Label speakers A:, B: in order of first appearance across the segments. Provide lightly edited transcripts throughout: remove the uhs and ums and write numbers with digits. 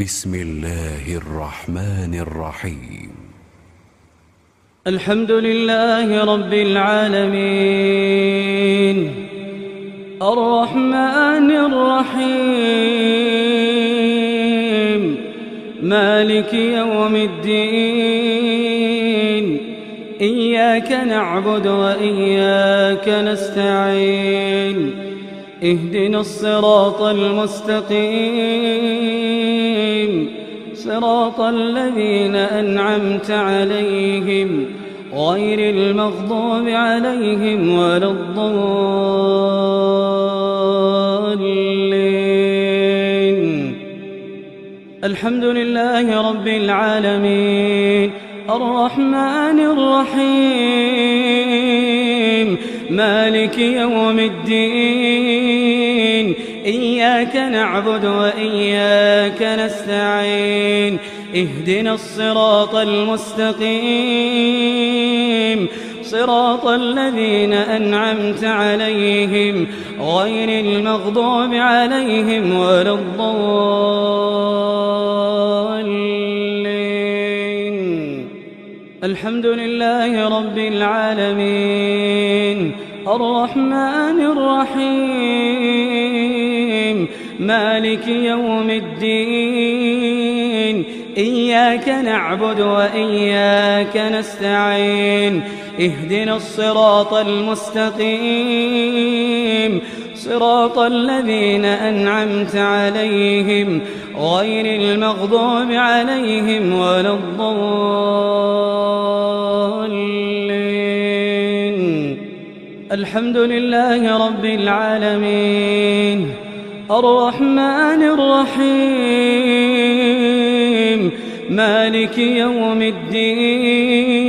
A: بسم الله الرحمن الرحيم.
B: الحمد لله رب العالمين الرحمن الرحيم مالك يوم الدين إياك نعبد وإياك نستعين اهدنا الصراط المستقيم صراط الذين أنعمت عليهم غير المغضوب عليهم ولا الضالين. الحمد لله رب العالمين الرحمن الرحيم مالك يوم الدين إياك نعبد وإياك نستعين اهدنا الصراط المستقيم صراط الذين أنعمت عليهم غير المغضوب عليهم ولا الضالين. الحمد لله رب العالمين الرحمن الرحيم مالك يوم الدين إياك نعبد وإياك نستعين اهدنا الصراط المستقيم صراط الذين أنعمت عليهم غير المغضوب عليهم ولا الضالين. الحمد لله رب العالمين الرحمن الرحيم مالك يوم الدين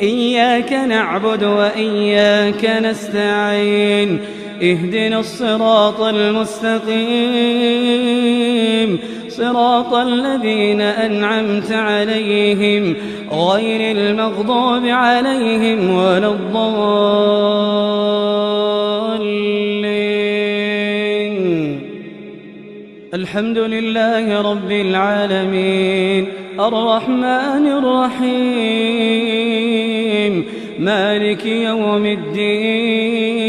B: إياك نعبد وإياك نستعين اهدنا الصراط المستقيم صراط الذين أنعمت عليهم غير المغضوب عليهم ولا الضالين. الحمد لله رب العالمين الرحمن الرحيم مالك يوم الدين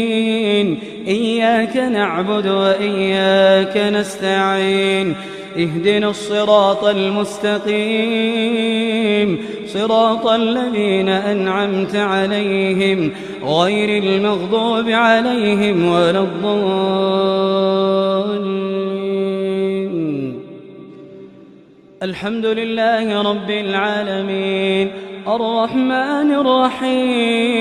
B: إياك نعبد وإياك نستعين اهدنا الصراط المستقيم صراط الذين أنعمت عليهم غير المغضوب عليهم ولا الضالين. الحمد لله رب العالمين الرحمن الرحيم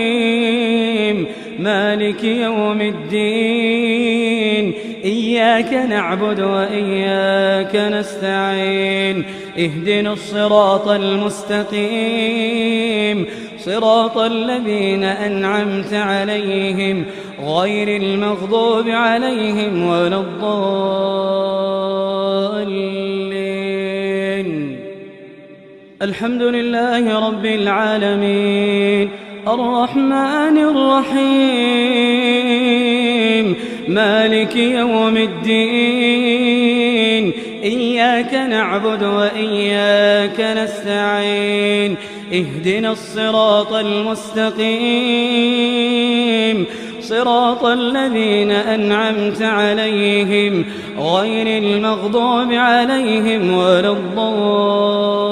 B: مالك يوم الدين إياك نعبد وإياك نستعين اهدنا الصراط المستقيم صراط الذين أنعمت عليهم غير المغضوب عليهم ولا الضالين. الحمد لله رب العالمين الرحمن الرحيم مالك يوم الدين إياك نعبد وإياك نستعين اهدنا الصراط المستقيم صراط الذين أنعمت عليهم غير المغضوب عليهم ولا الضالين.